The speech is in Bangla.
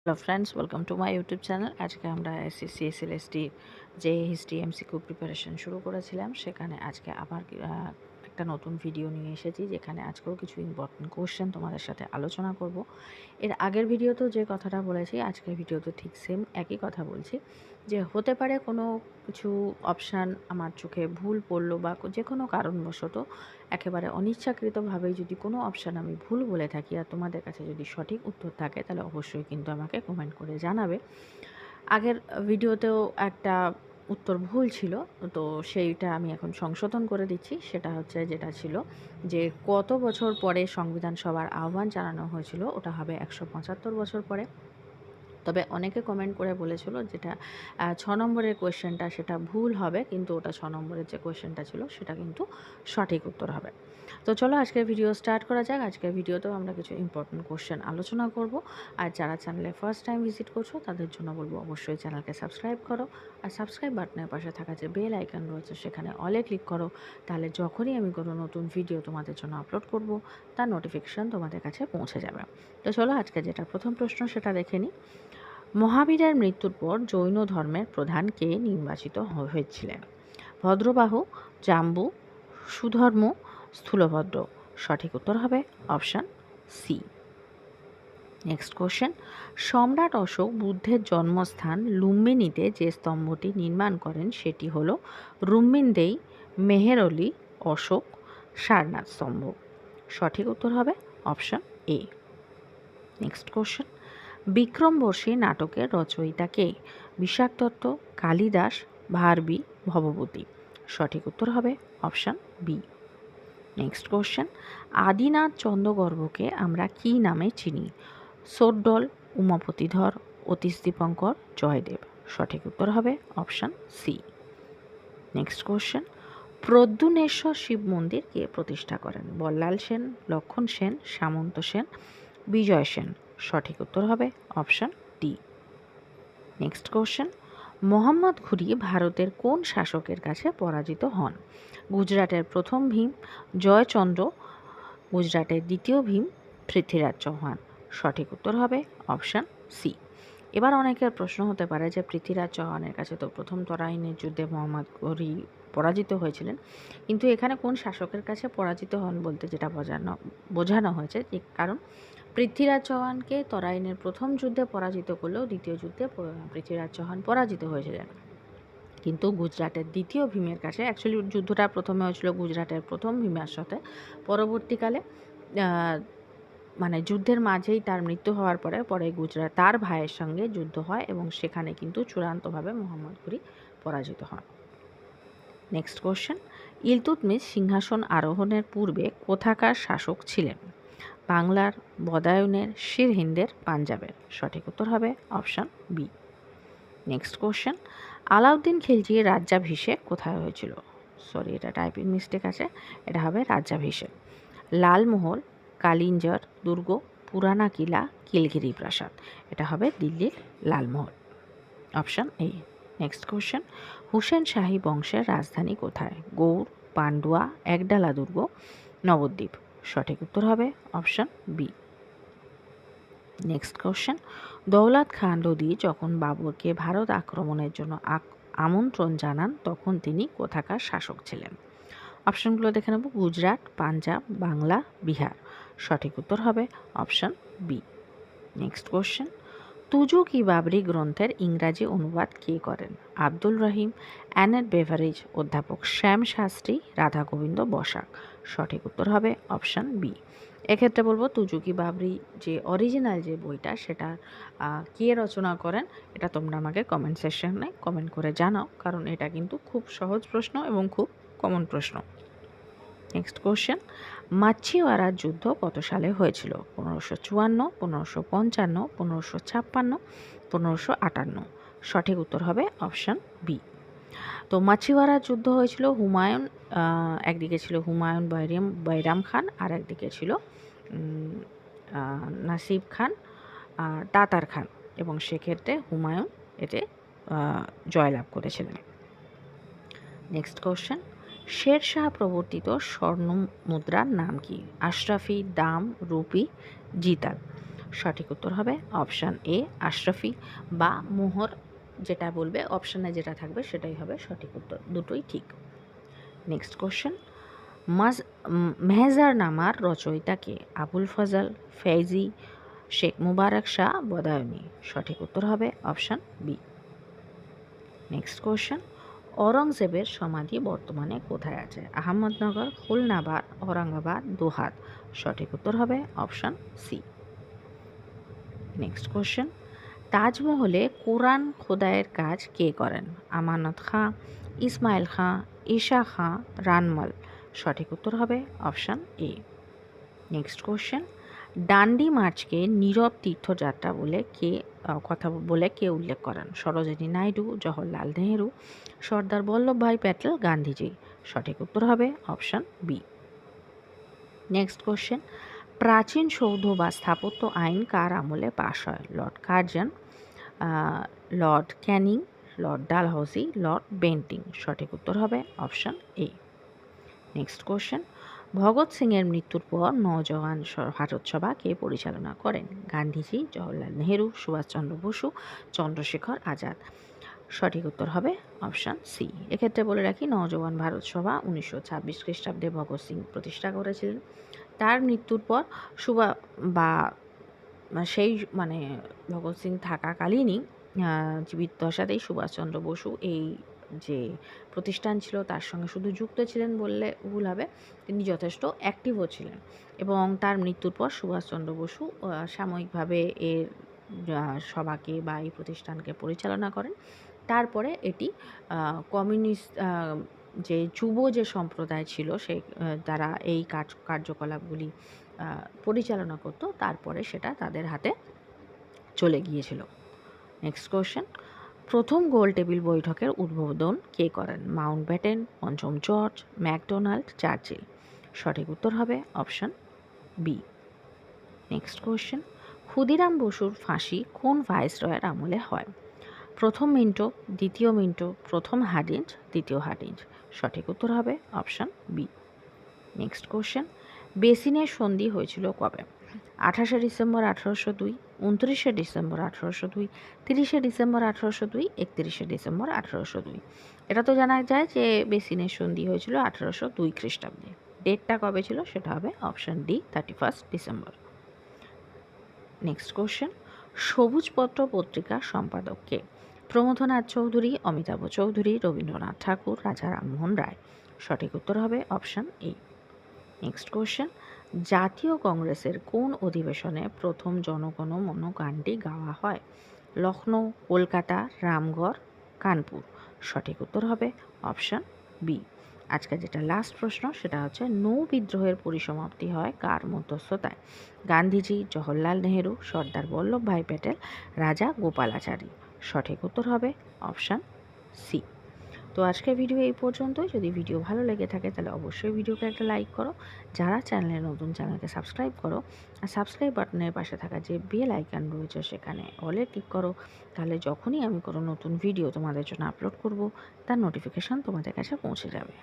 Hello friends, welcome to my YouTube channel. আজকে আমরা এসএসসি এসএলএসটি যে হিস্ট্রি এমসিকিউ প্রিপারেশন শুরু করেছিলাম, সেখানে আজকে আবার একটা নতুন ভিডিও নিয়ে এসেছি, যেখানে আজকেও কিছু ইম্পর্টেন্ট কোশ্চেন তোমাদের সাথে আলোচনা করব। এর আগের ভিডিওতেও যে কথাটা বলেছি, আজকের ভিডিওতে ঠিক সেম একই কথা বলছি, যে হতে পারে কোনো কিছু অপশান আমার চোখে ভুল পড়লো বা যে কোনো কারণবশত একেবারে অনিচ্ছাকৃতভাবেই যদি কোনো অপশান আমি ভুল বলে থাকি আর তোমাদের কাছে যদি সঠিক উত্তর থাকে, তাহলে অবশ্যই কিন্তু আমাকে কমেন্ট করে জানাবে। আগের ভিডিওতেও একটা উত্তর ভুল ছিল, তো সেইটা আমি এখন সংশোধন করে দিচ্ছি। সেটা হচ্ছে যেটা ছিল যে কত বছর পরে সংবিধান সভার আহ্বান জানানো হয়েছিল, ওটা হবে 175 বছর পরে। তবে অনেকে কমেন্ট করে বলেছিল যেটা 6 নম্বরের কোয়েশ্চেনটা সেটা ভুল হবে, কিন্তু ওটা 6 নম্বরের যে কোয়েশ্চেনটা ছিল সেটা কিন্তু সঠিক উত্তর হবে। তো চলো আজকের ভিডিও স্টার্ট করা যাক। আজকের ভিডিওতেও আমরা কিছু ইম্পর্টেন্ট কোয়েশ্চেন আলোচনা করব। আর যারা চ্যানেলে ফার্স্ট টাইম ভিজিট করছো তাদের জন্য বলবো অবশ্যই চ্যানেলকে সাবস্ক্রাইব করো, আর সাবস্ক্রাইব বাটনের পাশে থাকা যে বেল আইকন রয়েছে সেখানে অলে ক্লিক করো। তাহলে যখনই আমি কোনো নতুন ভিডিও তোমাদের জন্য আপলোড করব, তার নোটিফিকেশান তোমাদের কাছে পৌঁছে যাবে। তো চলো আজকে যেটা প্রথম প্রশ্ন সেটা দেখে নিই। মহাবীরের মৃত্যুর পর জৈন ধর্মের প্রধান কে নির্বাচিত হয়েছিলেন? ভদ্রবাহু, জাম্বু, সুধর্ম, স্থূলভদ্র। সঠিক উত্তর হবে অপশান সি। Next question. সম্রাট অশোক বুদ্ধের জন্মস্থান লুম্বিনীতে যে স্তম্ভটি নির্মাণ করেন সেটি হল রুম্মিনদেই, মেহেরলি, অশোক, সারনাথ স্তম্ভ। সঠিক উত্তর হবে অপশান এ। Next question. বিক্রমবর্ষী নাটকের রচয়িতা কে? বিশাখ দত্ত, কালিদাস, ভারবি, ভবভূতি। সঠিক উত্তর হবে option B. Next question. Adinath চন্দ্রগর্ভকে আমরা কী নামে চিনি? সোড্ডল, উমাপতিধর, অতীশ দীপঙ্কর, জয়দেব। সঠিক উত্তর হবে অপশান সি। Next question. প্রদ্যুনেশ্বর শিব মন্দির কে প্রতিষ্ঠা করেন? বল্লাল সেন, লক্ষণ সেন, সামন্ত সেন, বিজয় সেন। সঠিক উত্তর হবে option D. Next question. Mohammad ঘুরি ভারতের কোন শাসকের কাছে পরাজিত হন? গুজরাটের প্রথম ভীম, জয়চন্দ্র, গুজরাটের দ্বিতীয় ভীম, পৃথ্বীরাজ চৌহান। সঠিক উত্তর হবে অপশান সি। এবার অনেকের প্রশ্ন হতে পারে যে পৃথ্বীরাজ চৌহানের কাছে তো প্রথম তরাইনের যুদ্ধে মোহাম্মদ ঘুরি পরাজিত হয়েছিলেন, কিন্তু এখানে কোন শাসকের কাছে পরাজিত হন বলতে যেটা বোঝানো হয়েছে, যে কারণ পৃথ্বীরাজ চৌহানকে তরাইনের প্রথম যুদ্ধে পরাজিত করলেও দ্বিতীয় যুদ্ধে পৃথ্বীরাজ চৌহান পরাজিত হয়েছিলেন, কিন্তু গুজরাটের দ্বিতীয় ভীমের কাছে, অ্যাকচুয়ালি যুদ্ধটা প্রথমে হয়েছিল গুজরাটের প্রথম ভীমের সাথে, পরবর্তীকালে মানে যুদ্ধের মাঝেই তার মৃত্যু হওয়ার পরে পরে গুজরাট তার ভাইয়ের সঙ্গে যুদ্ধ হয় এবং সেখানে কিন্তু চূড়ান্তভাবে মোহাম্মদ ঘুরি পরাজিত হন। Next question. ইলতুৎমিশ সিংহাসন আরোহণের পূর্বে কোথাকার শাসক ছিলেন? বাংলার, বদায়ুনের, সিরহিন্দের, পাঞ্জাবের। সঠিক উত্তর হবে option B. Next question. Alauddin খিলজির রাজ্যাভিষেক কোথায় হয়েছিল? সরি, এটা টাইপিং মিস্টেক আছে, এটা হবে রাজ্যাভিষেক। লালমহল, কালিঞ্জর দুর্গ, পুরানা কিলা, কিলগিরি প্রাসাদ। এটা হবে দিল্লির Lal Mahal, option A. Next question. Hussain Shahi বংশের রাজধানী কোথায়? গৌড়, পান্ডুয়া, একডালা দুর্গ, নবদ্বীপ। সঠিক উত্তর হবে option B. Next question. Daulat Khan Lodi যখন বাবরকে ভারত আক্রমণের জন্য আমন্ত্রণ জানান, তখন তিনি কোথাকার শাসক ছিলেন? অপশানগুলো দেখে নেব। গুজরাট, পাঞ্জাব, বাংলা, বিহার। সঠিক উত্তর হবে অপশান বি। Next question. তুজু কি বাবরি গ্রন্থের ইংরাজি অনুবাদ কে করেন? আব্দুল রহিম, অ্যানেট বেভারেজ, অধ্যাপক শ্যাম শাস্ত্রী, রাধা গোবিন্দ বসাক। সঠিক উত্তর হবে অপশান বি। এক্ষেত্রে বলবো তুজুকি বাবরি যে অরিজিনাল যে বইটা সেটা কে রচনা করেন, এটা তোমরা আমাকে কমেন্ট সেকশনে কমেন্ট করে জানাও, কারণ এটা কিন্তু খুব সহজ প্রশ্ন এবং খুব কমন প্রশ্ন। Next question. মাছিওয়াড়ার যুদ্ধ কত সালে হয়েছিল? 1554, 1555, 1556, 1558। সঠিক উত্তর হবে অপশান বি। তো মাছিওয়াড়ার যুদ্ধ হয়েছিল একদিকে ছিল হুমায়ুন বৈরাম খান, আর একদিকে ছিল নাসিব খান, তাতার খান, এবং সেক্ষেত্রে হুমায়ুন এতে জয়লাভ করেছিলেন। Next question. শের শাহ প্রবর্তিত স্বর্ণ মুদ্রার নাম কি? আশরাফি, দাম, রুপি, জিতাল। সঠিক উত্তর হবে অপশান এ আশরাফি বা মোহর, যেটা বলবে অপশানে যেটা থাকবে সেটাই হবে সঠিক উত্তর, দুটোই ঠিক। নেক্সট কোশ্চেন, মেহেজারনামার রচয়িতা কে? আবুল ফজল, ফৈজি, শেখ মুবারক শাহ, বদায়ুনি। সঠিক উত্তর হবে অপশান বি। নেক্সট কোশ্চেন, অরঙ্গজেবের সমাধি বর্তমানে কোথায় আছে? আহমদনগর, খুলনাবাদ, ঔরঙ্গাবাদ, দোহাত। সঠিক উত্তর হবে অপশান সি। নেক্সট কোশ্চেন, তাজমহলে কোরআন খোদাইয়ের কাজ কে করেন? আমানত খাঁ, ইসমাইল খাঁ, ঈশা খাঁ, রানমল। সঠিক উত্তর হবে অপশান এ। নেক্সট কোশ্চেন, ডান্ডি মার্চকে নীরব তীর্থযাত্রা বলে কে উল্লেখ করেন? সরোজিনী নাইডু, জওহরলাল নেহেরু, সর্দার বল্লভভাই প্যাটেল, গান্ধীজি। সঠিক উত্তর হবে অপশান বি। নেক্সট কোশ্চেন, প্রাচীন সৌধ বা স্থাপত্য আইন কার আমলে পাশ হয়? Lord Curzon, Lord Canning, Lord Dalhousie, Lord Bentinck. সঠিক উত্তর হবে option A. Next question, Bhagat সিংয়ের মৃত্যুর পর নওজওয়ান ভারত সভা কে পরিচালনা করেন? গান্ধীজি, জওহরলাল নেহেরু, সুভাষচন্দ্র বসু, চন্দ্রশেখর আজাদ। সঠিক উত্তর হবে অপশান সি। এক্ষেত্রে বলে রাখি, নওজওয়ান ভারত সভা 1926 খ্রিস্টাব্দে ভগৎ সিং প্রতিষ্ঠা করেছিলেন। তার মৃত্যুর পর বা সেই ভগৎ সিং থাকাকালীনই জীবিত দশাতেই সুভাষচন্দ্র বসু এই যে প্রতিষ্ঠান ছিল তার সঙ্গে শুধু যুক্ত ছিলেন বললে ভুল হবে, তিনি যথেষ্ট অ্যাক্টিভও ছিলেন। এবং তার মৃত্যুর পর সুভাষচন্দ্র বসু সাময়িকভাবে এর সভাকে বা এই প্রতিষ্ঠানকে পরিচালনা করেন। তারপরে এটি কমিউনিস্ট যে যুব যে সম্প্রদায় ছিল সেই তারা এই কার্যকলাপগুলি পরিচালনা করত, তারপরে সেটা তাদের হাতে চলে গিয়েছিল। নেক্সট কোশ্চেন, প্রথম গোল টেবিল বৈঠকের উদ্বোধন কে করেন? মাউন্টব্যাটেন, পঞ্চম জর্জ, ম্যাকডোনাল্ড, চার্চিল। সঠিক উত্তর হবে option B. Next question, Khudiram বসুর ফাঁসি কোন ভাইসরয়ের আমলে হয়? প্রথম মিন্টো, দ্বিতীয় মিন্টো, প্রথম হার্ডিঞ্জ, দ্বিতীয় হার্ডিঞ্জ। সঠিক উত্তর হবে অপশান বি। নেক্সট কোশ্চেন, বেসিনের সন্ধি হয়েছিল কবে? 28শে ডিসেম্বর 1802, 29শে ডিসেম্বর 1802, 30শে ডিসেম্বর 1802, 31শে ডিসেম্বর 1802। এটা তো জানা যায় যে বেসিনের সন্ধি হয়েছিল 1802 খ্রিস্টাব্দে। ডেটটা কবে ছিল সেটা হবে option D, 31 December. Next question, Sabujpatra পত্রিকার সম্পাদক কে? প্রমথনাথ চৌধুরী, অমিতাভ চৌধুরী, রবীন্দ্রনাথ ঠাকুর, রাজা রামমোহন রায়। সঠিক উত্তর হবে অপশান এ। নেক্সট কোশ্চেন, জাতীয় কংগ্রেসের কোন অধিবেশনে প্রথম জনগণ মন গানটি গাওয়া হয়? লখনৌ, কলকাতা, রামগড়, কানপুর। সঠিক উত্তর হবে অপশান বি। আজকে যেটা লাস্ট প্রশ্ন সেটা হচ্ছে, নৌ বিদ্রোহের পরিসমাপ্তি হয় কার মধ্যস্থতায়? গান্ধীজি, জওহরলাল নেহেরু, সর্দার বল্লভভাই প্যাটেল, রাজা গোপালাচারী। সঠিক উত্তর হবে অপশান সি। তো আজকের ভিডিও এই পর্যন্তই। যদি ভিডিও ভালো লেগে থাকে তাহলে অবশ্যই ভিডিওকে একটা লাইক করো। যারা চ্যানেলে নতুন, চ্যানেলকে সাবস্ক্রাইব করো। আর সাবস্ক্রাইব বাটনের পাশে থাকা যে বেল আইকন রয়েছে সেখানে অলে ক্লিক করো। তাহলে যখনই আমি কোনো নতুন ভিডিও তোমাদের জন্য আপলোড করব তার নোটিফিকেশান তোমাদের কাছে পৌঁছে যাবে।